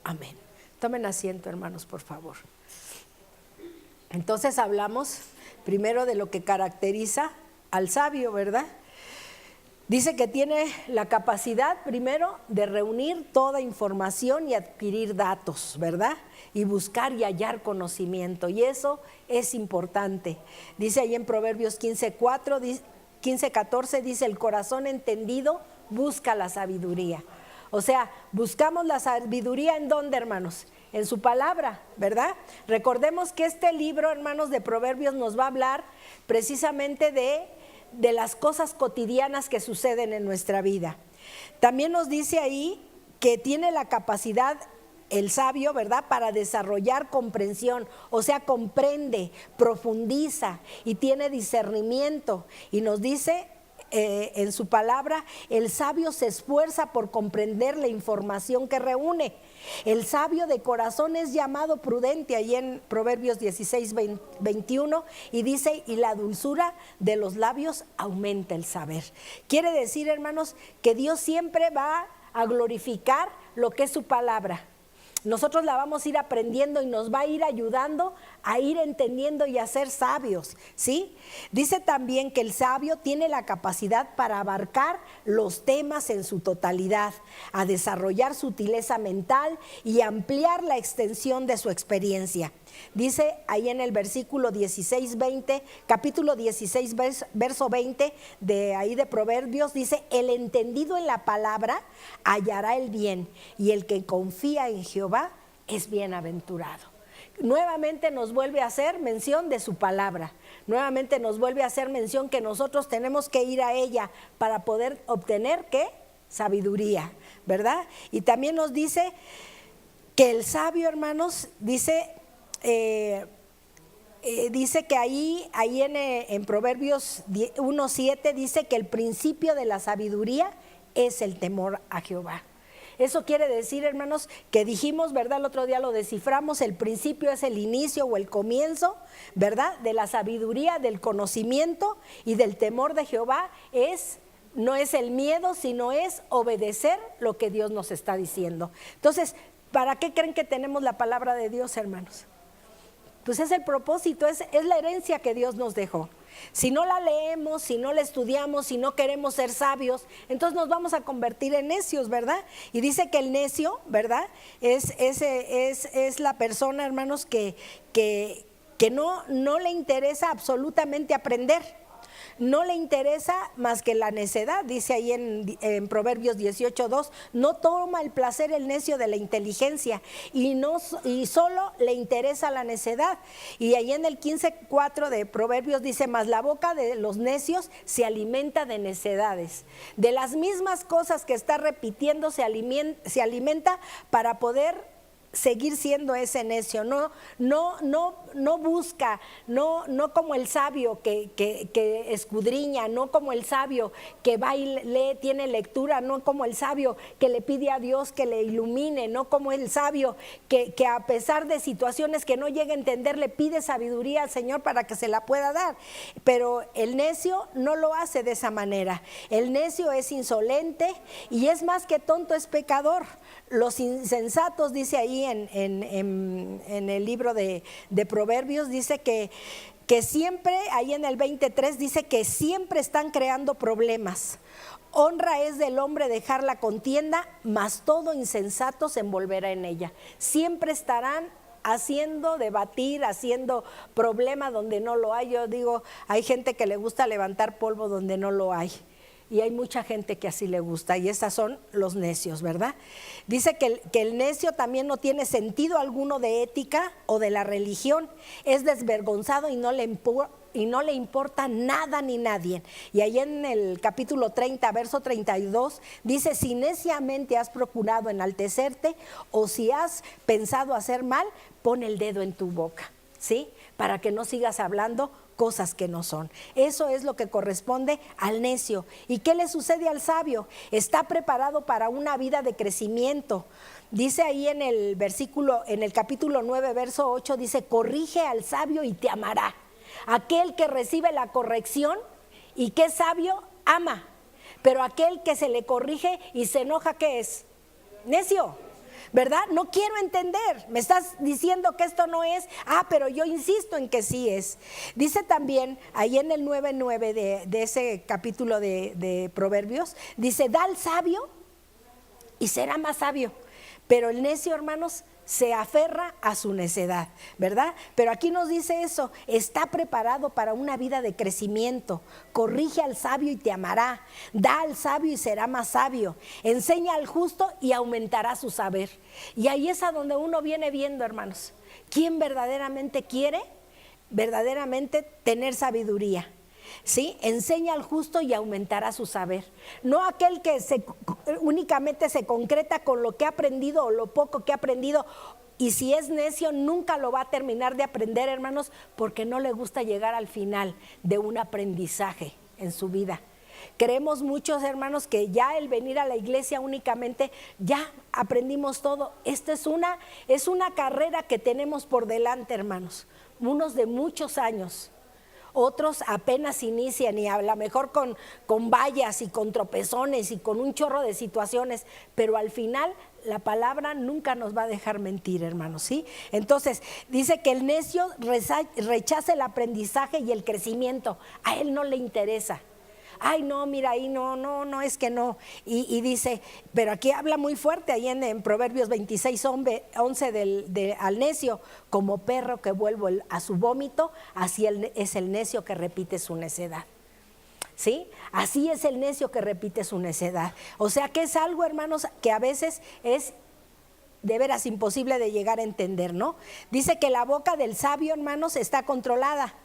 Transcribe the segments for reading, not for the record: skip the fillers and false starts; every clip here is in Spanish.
Amén. Tomen asiento, hermanos, por favor. Entonces hablamos primero de lo que caracteriza al sabio, ¿verdad? Dice que tiene la capacidad primero de reunir toda información y adquirir datos, ¿verdad? Y buscar y hallar conocimiento, y eso es importante. Dice ahí en Proverbios 15:14, dice: el corazón entendido busca la sabiduría. O sea, buscamos la sabiduría ¿en dónde, hermanos? En su palabra, ¿verdad? Recordemos que este libro, hermanos, de Proverbios nos va a hablar precisamente de las cosas cotidianas que suceden en nuestra vida. También nos dice ahí que tiene la capacidad el sabio, ¿verdad?, para desarrollar comprensión, o sea, comprende, profundiza y tiene discernimiento. Y nos dice en su palabra: el sabio se esfuerza por comprender la información que reúne. El sabio de corazón es llamado prudente, ahí en Proverbios 16:21, y dice: y la dulzura de los labios aumenta el saber. Quiere decir, hermanos, que Dios siempre va a glorificar lo que es su palabra. Nosotros la vamos a ir aprendiendo y nos va a ir ayudando a ir entendiendo y a ser sabios, ¿sí? Dice también que el sabio tiene la capacidad para abarcar los temas en su totalidad, a desarrollar sutileza mental y ampliar la extensión de su experiencia. Dice ahí en el versículo 16:20, capítulo 16, verso 20 de ahí de Proverbios, dice: el entendido en la palabra hallará el bien, y el que confía en Jehová es bienaventurado. Nuevamente nos vuelve a hacer mención de su palabra, nuevamente nos vuelve a hacer mención que nosotros tenemos que ir a ella para poder obtener, ¿qué? Sabiduría, ¿verdad? Y también nos dice que el sabio, hermanos, dice que ahí en Proverbios 1:7 dice que el principio de la sabiduría es el temor a Jehová. Eso quiere decir, hermanos, que dijimos, ¿verdad? El otro día lo desciframos: el principio es el inicio o el comienzo, ¿verdad?, de la sabiduría, del conocimiento, y del temor de Jehová no es el miedo, sino es obedecer lo que Dios nos está diciendo. Entonces, ¿para qué creen que tenemos la palabra de Dios, hermanos? Pues es el propósito, es la herencia que Dios nos dejó. Si no la leemos, si no la estudiamos, si no queremos ser sabios, entonces nos vamos a convertir en necios, ¿verdad? Y dice que el necio, ¿verdad?, es la persona, hermanos, que no le interesa absolutamente aprender. No le interesa más que la necedad. Dice ahí en Proverbios 18:2: no toma el placer el necio de la inteligencia, y solo le interesa la necedad. Y ahí en el 15:4 de Proverbios dice: mas la boca de los necios se alimenta de necedades. De las mismas cosas que está repitiendo se alimenta para poder seguir siendo ese necio. No busca, no como el sabio que escudriña, no como el sabio que va y lee, tiene lectura, no como el sabio que le pide a Dios que le ilumine, no como el sabio que a pesar de situaciones que no llega a entender, le pide sabiduría al Señor para que se la pueda dar. Pero el necio no lo hace de esa manera. El necio es insolente, y es más que tonto, es pecador. Los insensatos, dice ahí en el libro de Proverbios, dice que siempre, ahí en el 23 dice que siempre están creando problemas. Honra es del hombre dejar la contienda, mas todo insensato se envolverá en ella. Siempre estarán haciendo debatir, haciendo problema donde no lo hay. Yo digo, hay gente que le gusta levantar polvo donde no lo hay. Y hay mucha gente que así le gusta, y esas son los necios, ¿verdad? Dice que el necio también no tiene sentido alguno de ética o de la religión, es desvergonzado y no le importa nada ni nadie. Y ahí en el capítulo 30, verso 32, dice: si neciamente has procurado enaltecerte, o si has pensado hacer mal, pon el dedo en tu boca, ¿sí?, para que no sigas hablando cosas que no son. Eso es lo que corresponde al necio. ¿Y qué le sucede al sabio? Está preparado para una vida de crecimiento. Dice ahí en el capítulo 9, verso 8, dice: corrige al sabio y te amará. Aquel que recibe la corrección y que es sabio, ama. Pero aquel que se le corrige y se enoja, ¿qué es? Necio. ¿verdad? No quiero entender, me estás diciendo que esto no es, pero yo insisto en que sí es. Dice también, ahí en el 9:9 de ese capítulo de Proverbios, dice, da al sabio y será más sabio, pero el necio, hermanos, se aferra a su necedad, ¿verdad? Pero aquí nos dice eso, está preparado para una vida de crecimiento, corrige al sabio y te amará, da al sabio y será más sabio, enseña al justo y aumentará su saber. Y ahí es a donde uno viene viendo, hermanos, quién verdaderamente quiere verdaderamente tener sabiduría. ¿Sí? Enseña al justo y aumentará su saber. No aquel que únicamente se concreta con lo que ha aprendido o lo poco que ha aprendido, y si es necio nunca lo va a terminar de aprender, hermanos, porque no le gusta llegar al final de un aprendizaje en su vida. Creemos muchos, hermanos, que ya el venir a la iglesia únicamente ya aprendimos todo. Esta es una carrera que tenemos por delante, hermanos, unos de muchos años. Otros apenas inician y a lo mejor con vallas y con tropezones y con un chorro de situaciones, pero al final la palabra nunca nos va a dejar mentir, hermanos, ¿sí? Entonces dice que el necio rechaza el aprendizaje y el crecimiento, a él no le interesa. Ay, no, mira, ahí no, es que no. Y dice, pero aquí habla muy fuerte, ahí en Proverbios 26:11 al necio, como perro que vuelve a su vómito, así es el necio que repite su necedad. ¿Sí? Así es el necio que repite su necedad. O sea que es algo, hermanos, que a veces es de veras imposible de llegar a entender, ¿no? Dice que la boca del sabio, hermanos, está controlada.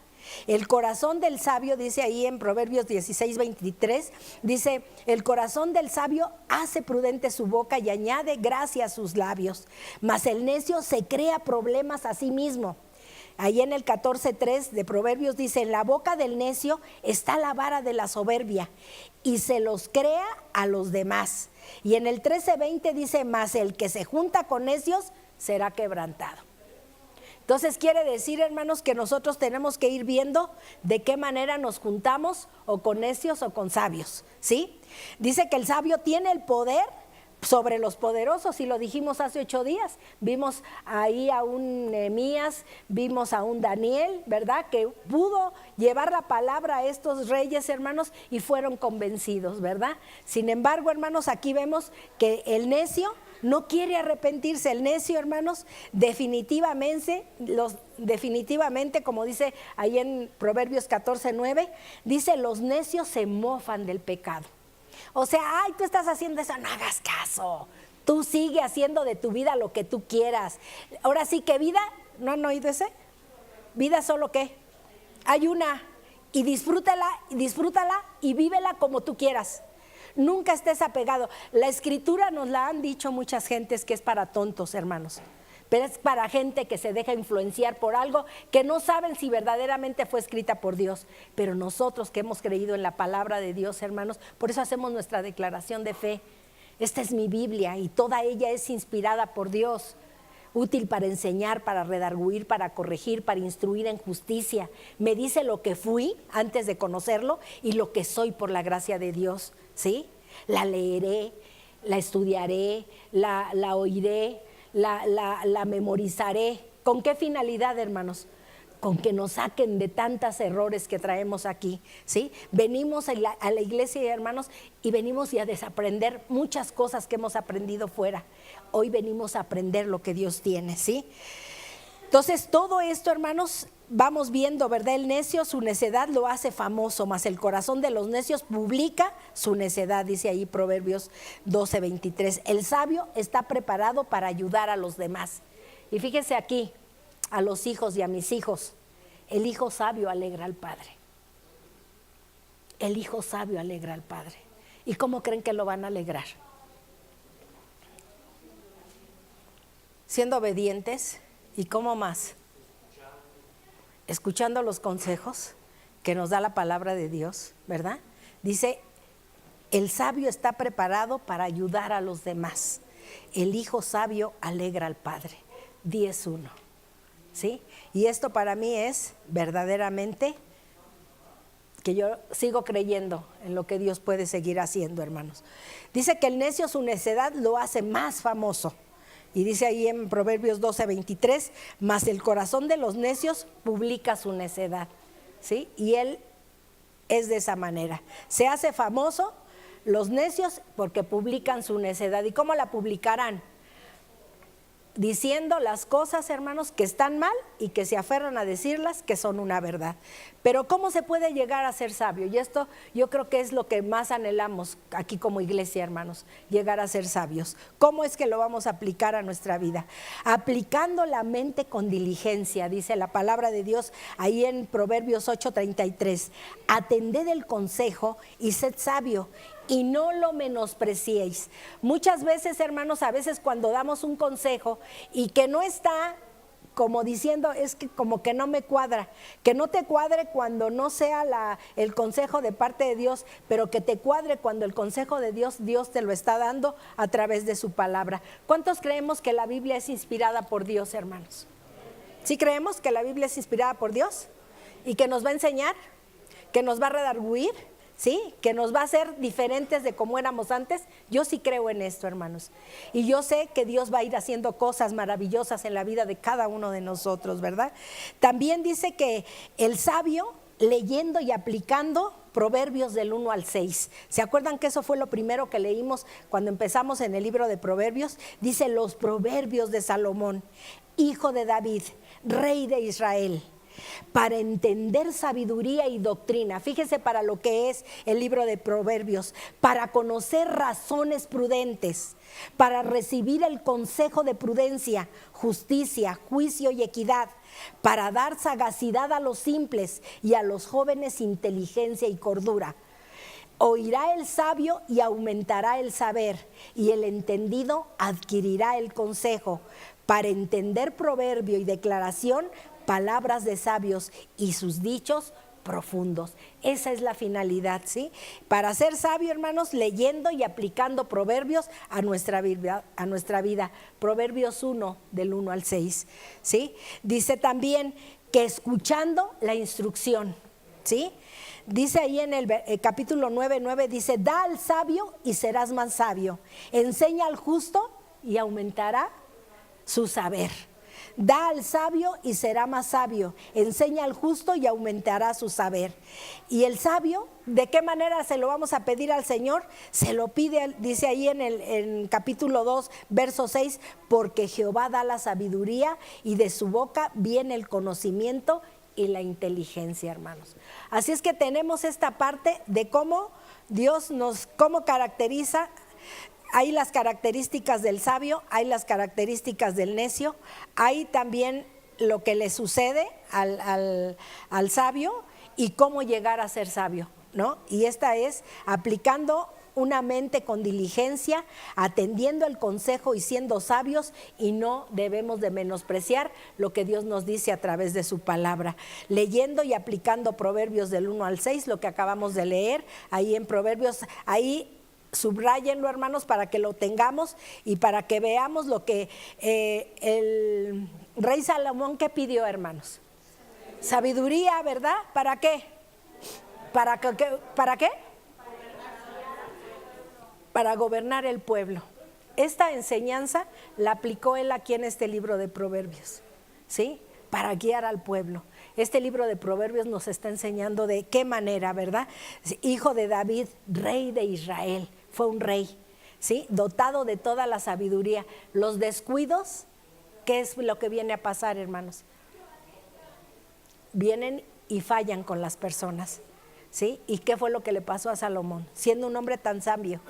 El corazón del sabio, dice ahí en Proverbios 16:23, dice, el corazón del sabio hace prudente su boca y añade gracia a sus labios, mas el necio se crea problemas a sí mismo. Ahí en el 14:3 de Proverbios dice, en la boca del necio está la vara de la soberbia y se los crea a los demás. Y en el 13:20 dice, mas el que se junta con necios será quebrantado. Entonces quiere decir, hermanos, que nosotros tenemos que ir viendo de qué manera nos juntamos, o con necios o con sabios, ¿sí? Dice que el sabio tiene el poder sobre los poderosos, y lo dijimos hace 8 días. Vimos ahí a un Nehemías, vimos a un Daniel, ¿verdad? Que pudo llevar la palabra a estos reyes, hermanos, y fueron convencidos, ¿verdad? Sin embargo, hermanos, aquí vemos que el necio no quiere arrepentirse. El necio, hermanos, definitivamente, como dice ahí en Proverbios 14:9, dice, los necios se mofan del pecado. O sea, ay, tú estás haciendo eso, no hagas caso. Tú sigue haciendo de tu vida lo que tú quieras. Ahora sí que vida, ¿no han oído ese? Vida solo ¿qué? Hay una, y disfrútala y vívela como tú quieras. Nunca estés apegado. La escritura nos la han dicho muchas gentes que es para tontos, hermanos, pero es para gente que se deja influenciar por algo que no saben si verdaderamente fue escrita por Dios. Pero nosotros que hemos creído en la palabra de Dios, hermanos, por eso hacemos nuestra declaración de fe. Esta es mi Biblia y toda ella es inspirada por Dios, útil para enseñar, para redarguir, para corregir, para instruir en justicia. Me dice lo que fui antes de conocerlo y lo que soy por la gracia de Dios, ¿sí? La leeré, la estudiaré, la oiré, la memorizaré. ¿Con qué finalidad, hermanos? Con que nos saquen de tantos errores que traemos aquí, ¿sí? Venimos a la iglesia, hermanos, y venimos a desaprender muchas cosas que hemos aprendido fuera. Hoy venimos a aprender lo que Dios tiene, ¿sí? Entonces, todo esto, hermanos, vamos viendo, ¿verdad? El necio, su necedad lo hace famoso, mas el corazón de los necios publica su necedad, dice ahí Proverbios 12:23. El sabio está preparado para ayudar a los demás. Y fíjese aquí, a los hijos y a mis hijos, el hijo sabio alegra al padre. El hijo sabio alegra al padre. ¿Y cómo creen que lo van a alegrar? Siendo obedientes. ¿Y cómo más? Escuchando los consejos que nos da la palabra de Dios, ¿verdad? Dice, el sabio está preparado para ayudar a los demás. El hijo sabio alegra al padre. 10:1. ¿Sí? Y esto para mí es verdaderamente que yo sigo creyendo en lo que Dios puede seguir haciendo, hermanos. Dice que el necio su necedad lo hace más famoso. Y dice ahí en Proverbios 12:23, mas el corazón de los necios publica su necedad, ¿sí? Y él es de esa manera. Se hace famoso los necios porque publican su necedad. ¿Y cómo la publicarán? Diciendo las cosas, hermanos, que están mal y que se aferran a decirlas que son una verdad. Pero ¿cómo se puede llegar a ser sabio? Y esto yo creo que es lo que más anhelamos aquí como iglesia, hermanos, llegar a ser sabios. ¿Cómo es que lo vamos a aplicar a nuestra vida? Aplicando la mente con diligencia, dice la palabra de Dios ahí en Proverbios 8:33. Atended el consejo y sed sabio, y no lo menospreciéis. Muchas veces, hermanos, a veces cuando damos un consejo y que no está como diciendo, es que como que no me cuadra, que no te cuadre cuando no sea el consejo de parte de Dios, pero que te cuadre cuando el consejo de Dios te lo está dando a través de su palabra. ¿Cuántos creemos que la Biblia es inspirada por Dios, hermanos? ¿Sí creemos que la Biblia es inspirada por Dios? ¿Y que nos va a enseñar? ¿Que nos va a redarguir? ¿Sí? Que nos va a hacer diferentes de como éramos antes. Yo sí creo en esto, hermanos, y yo sé que Dios va a ir haciendo cosas maravillosas en la vida de cada uno de nosotros, ¿verdad? También dice que el sabio, leyendo y aplicando Proverbios del 1 al 6. ¿Se acuerdan que eso fue lo primero que leímos cuando empezamos en el libro de Proverbios? Dice los proverbios de Salomón, hijo de David, rey de Israel, para entender sabiduría y doctrina. Fíjese para lo que es el libro de Proverbios: para conocer razones prudentes, para recibir el consejo de prudencia, justicia, juicio y equidad, para dar sagacidad a los simples y a los jóvenes inteligencia y cordura. Oirá el sabio y aumentará el saber, y el entendido adquirirá el consejo. Para entender proverbio y declaración, palabras de sabios y sus dichos profundos. Esa es la finalidad, ¿sí? Para ser sabio, hermanos, leyendo y aplicando proverbios a nuestra vida. Proverbios 1, del 1 al 6, ¿sí? Dice también que escuchando la instrucción, ¿sí? Dice ahí en el capítulo 9:9, dice: da al sabio y serás más sabio, enseña al justo y aumentará su saber. Da al sabio y será más sabio, enseña al justo y aumentará su saber. Y el sabio, ¿de qué manera se lo vamos a pedir al Señor? Se lo pide, dice ahí en capítulo 2, verso 6, porque Jehová da la sabiduría y de su boca viene el conocimiento y la inteligencia, hermanos. Así es que tenemos esta parte de cómo Dios cómo caracteriza. Hay las características del sabio, hay las características del necio, hay también lo que le sucede al sabio y cómo llegar a ser sabio, ¿no? Y esta es aplicando una mente con diligencia, atendiendo el consejo y siendo sabios, y no debemos de menospreciar lo que Dios nos dice a través de su palabra. Leyendo y aplicando Proverbios del 1 al 6, lo que acabamos de leer, ahí en Proverbios, ahí subráyenlo, hermanos, para que lo tengamos y para que veamos lo que el rey Salomón que pidió, hermanos. Sabiduría, ¿verdad? ¿Para qué? ¿Para qué? Para gobernar el pueblo. Esta enseñanza la aplicó él aquí en este libro de Proverbios, ¿sí? Para guiar al pueblo. Este libro de Proverbios nos está enseñando de qué manera, ¿verdad? Hijo de David, rey de Israel. Fue un rey, ¿sí? Dotado de toda la sabiduría. Los descuidos, ¿qué es lo que viene a pasar, hermanos? Vienen y fallan con las personas, ¿sí? ¿Y qué fue lo que le pasó a Salomón? Siendo un hombre tan sabio.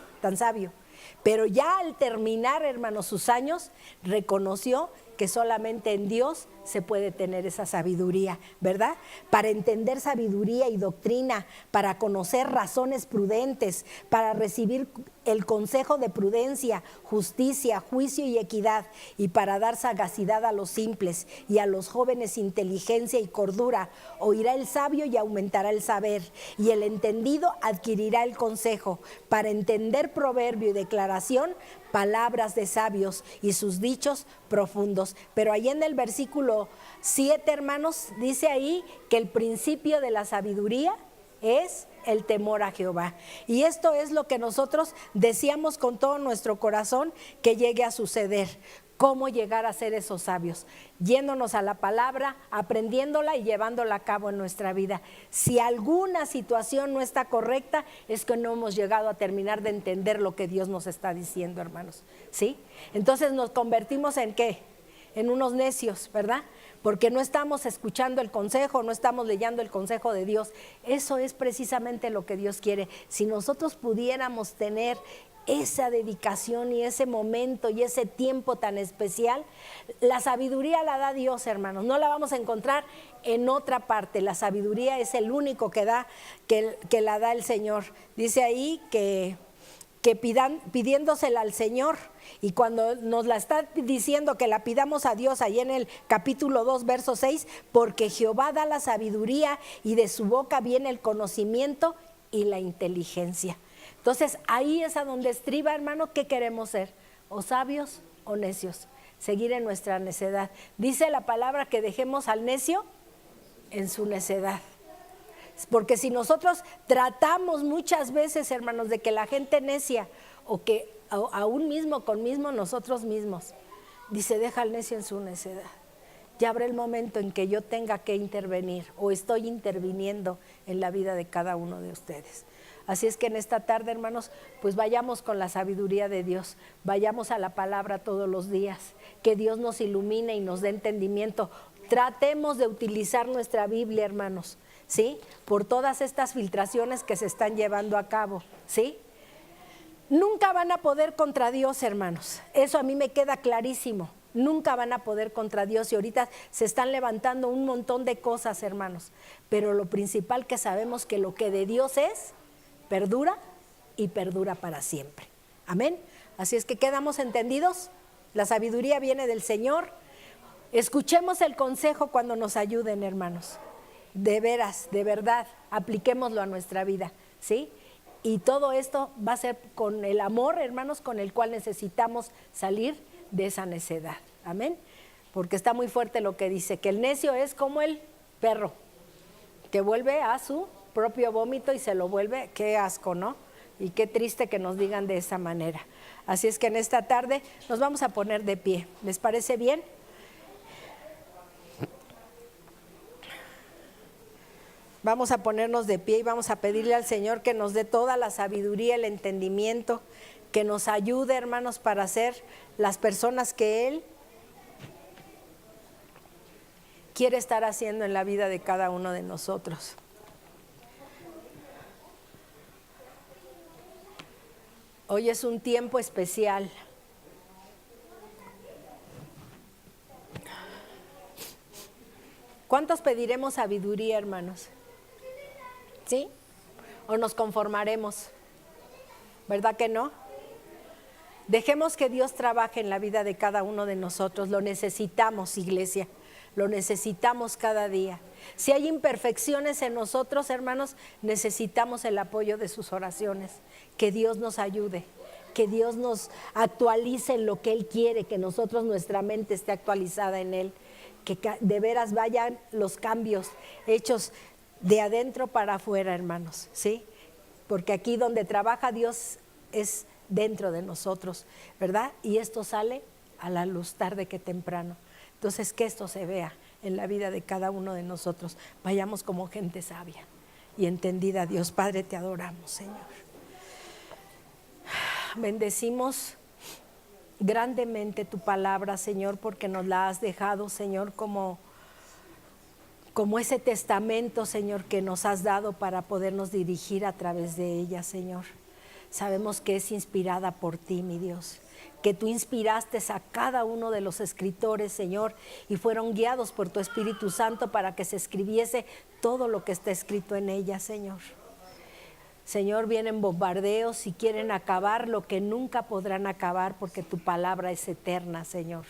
Pero ya al terminar, hermanos, sus años, reconoció que solamente en Dios se puede tener esa sabiduría, ¿verdad? Para entender sabiduría y doctrina, para conocer razones prudentes, para recibir el consejo de prudencia, justicia, juicio y equidad, y para dar sagacidad a los simples y a los jóvenes inteligencia y cordura. Oirá el sabio y aumentará el saber, y el entendido adquirirá el consejo. Para entender proverbio y declaración, palabras de sabios y sus dichos profundos. Pero ahí en el versículo 7, hermanos, dice ahí que el principio de la sabiduría es el temor a Jehová. Y esto es lo que nosotros deseamos con todo nuestro corazón que llegue a suceder. cómo llegar a ser esos sabios, yéndonos a la palabra, aprendiéndola y llevándola a cabo en nuestra vida. Si alguna situación no está correcta, es que no hemos llegado a terminar de entender lo que Dios nos está diciendo, hermanos, ¿sí? Entonces nos convertimos en ¿qué? En unos necios, ¿verdad? Porque no estamos escuchando el consejo, no estamos leyendo el consejo de Dios. Eso es precisamente lo que Dios quiere. Si nosotros pudiéramos tener esa dedicación y ese momento y ese tiempo tan especial, la sabiduría la da Dios, hermanos, no la vamos a encontrar en otra parte. La sabiduría es el único que la da el Señor. Dice ahí que pidiéndosela al Señor, y cuando nos la está diciendo que la pidamos a Dios, ahí en el capítulo 2, verso 6, porque Jehová da la sabiduría y de su boca viene el conocimiento y la inteligencia. Entonces ahí es a donde estriba, hermano, ¿qué queremos ser? ¿O sabios o necios? Seguir en nuestra necedad. Dice la palabra que dejemos al necio en su necedad. Porque si nosotros tratamos muchas veces, hermanos, de que la gente necia, o que aún mismo con nosotros mismos, dice, deja al necio en su necedad. Ya habrá el momento en que yo tenga que intervenir, o estoy interviniendo en la vida de cada uno de ustedes. Así es que en esta tarde, hermanos, pues vayamos con la sabiduría de Dios, vayamos a la palabra todos los días, que Dios nos ilumine y nos dé entendimiento. Tratemos de utilizar nuestra Biblia, hermanos, ¿sí? Por todas estas filtraciones que se están llevando a cabo, ¿sí? Nunca van a poder contra Dios, hermanos, eso a mí me queda clarísimo. Nunca van a poder contra Dios, y ahorita se están levantando un montón de cosas, hermanos, pero lo principal que sabemos que lo que de Dios es, perdura y perdura para siempre. Amén. Así es que quedamos entendidos. La sabiduría viene del Señor. Escuchemos el consejo cuando nos ayuden, hermanos. De veras, de verdad, apliquémoslo a nuestra vida, ¿sí? Y todo esto va a ser con el amor, hermanos, con el cual necesitamos salir de esa necedad. Amén. Porque está muy fuerte lo que dice, que el necio es como el perro, que vuelve a su propio vómito y se lo vuelve. Qué asco, ¿no? Y qué triste que nos digan de esa manera. Así es que en esta tarde nos vamos a poner de pie. ¿Les parece bien? Vamos a ponernos de pie y vamos a pedirle al Señor que nos dé toda la sabiduría, el entendimiento, que nos ayude, hermanos, para ser las personas que Él quiere estar haciendo en la vida de cada uno de nosotros. Hoy es un tiempo especial. ¿Cuántos pediremos sabiduría, hermanos? ¿Sí? ¿O nos conformaremos? ¿Verdad que no? Dejemos que Dios trabaje en la vida de cada uno de nosotros. Lo necesitamos, iglesia. Lo necesitamos cada día. Si hay imperfecciones en nosotros, hermanos, necesitamos el apoyo de sus oraciones. Que Dios nos ayude, que Dios nos actualice en lo que Él quiere, que nosotros, nuestra mente esté actualizada en Él, que de veras vayan los cambios hechos de adentro para afuera, hermanos, ¿sí? Porque aquí donde trabaja Dios es dentro de nosotros, ¿verdad? Y esto sale a la luz tarde que temprano. Entonces, que esto se vea en la vida de cada uno de nosotros. Vayamos como gente sabia y entendida. Dios Padre, te adoramos, Señor. Bendecimos grandemente tu palabra, Señor, porque nos la has dejado, Señor, como ese testamento, Señor, que nos has dado para podernos dirigir a través de ella, Señor. Sabemos que es inspirada por ti, mi Dios, que tú inspiraste a cada uno de los escritores, Señor, y fueron guiados por tu Espíritu Santo para que se escribiese todo lo que está escrito en ella, Señor. Señor, vienen bombardeos y quieren acabar lo que nunca podrán acabar, porque tu palabra es eterna, Señor.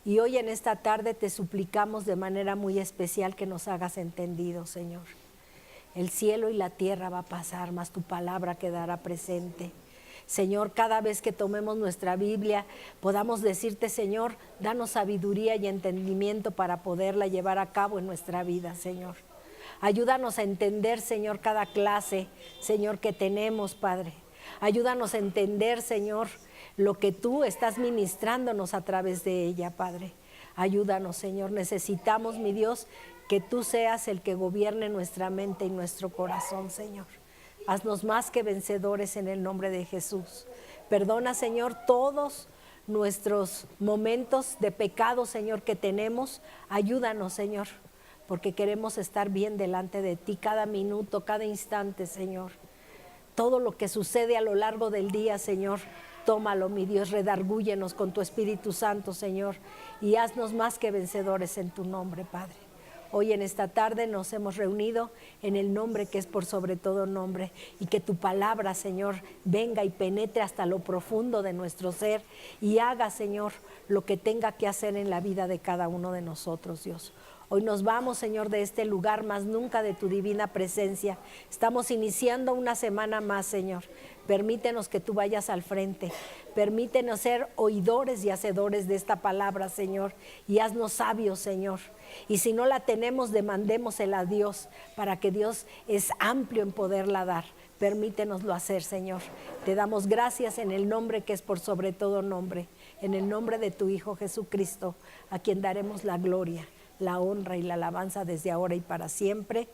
Y hoy en esta tarde te suplicamos de manera muy especial que nos hagas entendido, Señor. El cielo y la tierra va a pasar, mas tu palabra quedará presente. Señor, cada vez que tomemos nuestra Biblia, podamos decirte, Señor, danos sabiduría y entendimiento para poderla llevar a cabo en nuestra vida, Señor. Ayúdanos a entender, Señor, cada clase, Señor, que tenemos, Padre. Ayúdanos a entender, Señor, lo que tú estás ministrándonos a través de ella, Padre. Ayúdanos, Señor. Necesitamos, mi Dios, que tú seas el que gobierne nuestra mente y nuestro corazón, Señor. Haznos más que vencedores en el nombre de Jesús. Perdona, Señor, todos nuestros momentos de pecado, Señor, que tenemos. Ayúdanos, Señor, porque queremos estar bien delante de ti cada minuto, cada instante, Señor. Todo lo que sucede a lo largo del día, Señor, tómalo, mi Dios, redargúyenos con tu Espíritu Santo, Señor, y haznos más que vencedores en tu nombre, Padre. Hoy en esta tarde nos hemos reunido en el nombre que es por sobre todo nombre, y que tu palabra, Señor, venga y penetre hasta lo profundo de nuestro ser y haga, Señor, lo que tenga que hacer en la vida de cada uno de nosotros, Dios. Hoy nos vamos, Señor, de este lugar, más nunca de tu divina presencia. Estamos iniciando una semana más, Señor. Permítenos que tú vayas al frente. Permítenos ser oidores y hacedores de esta palabra, Señor. Y haznos sabios, Señor. Y si no la tenemos, demandémosela a Dios, para que Dios es amplio en poderla dar. Permítenoslo hacer, Señor. Te damos gracias en el nombre que es por sobre todo nombre. En el nombre de tu Hijo Jesucristo, a quien daremos la gloria, la honra y la alabanza desde ahora y para siempre.